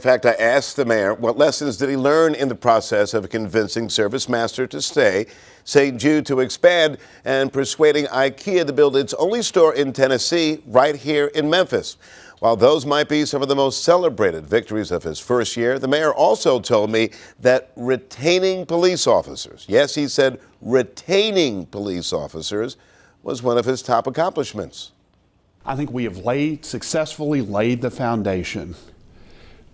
fact, I asked the mayor what lessons did he learn in the process of convincing ServiceMaster to stay, St. Jude to expand, and persuading IKEA to build its only store in Tennessee right here in Memphis. While those might be some of the most celebrated victories of his first year, the mayor also told me that retaining police officers, yes, he said retaining police officers, was one of his top accomplishments. I think we have successfully laid the foundation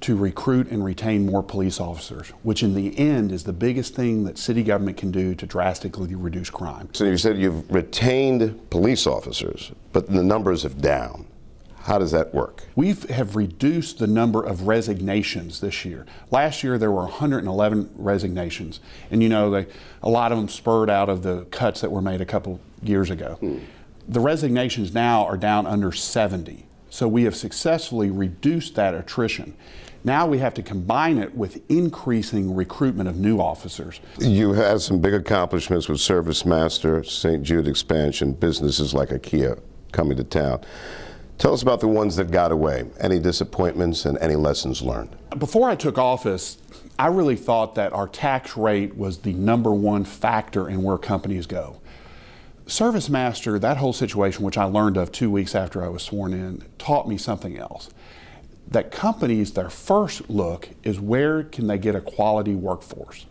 to recruit and retain more police officers, which in the end is the biggest thing that city government can do to drastically reduce crime. So you said you've retained police officers, but the numbers have down. How does that work? We have reduced the number of resignations this year. Last year there were 111 resignations, and a lot of them spurred out of the cuts that were made a couple years ago. The resignations now are down under 70. So we have successfully reduced that attrition. Now we have to combine it with increasing recruitment of new officers. You had some big accomplishments with ServiceMaster, St. Jude expansion, businesses like IKEA coming to town. Tell us about the ones that got away, any disappointments and any lessons learned. Before I took office, I really thought that our tax rate was the #1 factor in where companies go. ServiceMaster, that whole situation, which I learned of 2 weeks after I was sworn in, taught me something else. That companies, their first look is where can they get a quality workforce.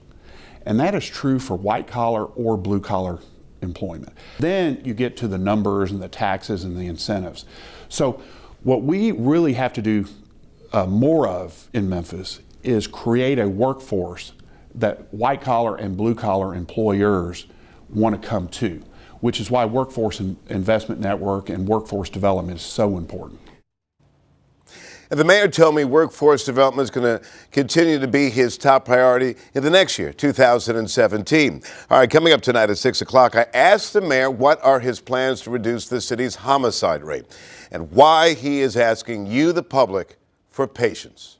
And that is true for white collar or blue collar employment. Then you get to the numbers and the taxes and the incentives. So what we really have to do more of in Memphis is create a workforce that white collar and blue collar employers want to come to, which is why Workforce Investment Network and workforce development is so important. And the mayor told me workforce development is going to continue to be his top priority in the next year, 2017. All right, coming up tonight at 6 o'clock, I asked the mayor what are his plans to reduce the city's homicide rate and why he is asking you, the public, for patience.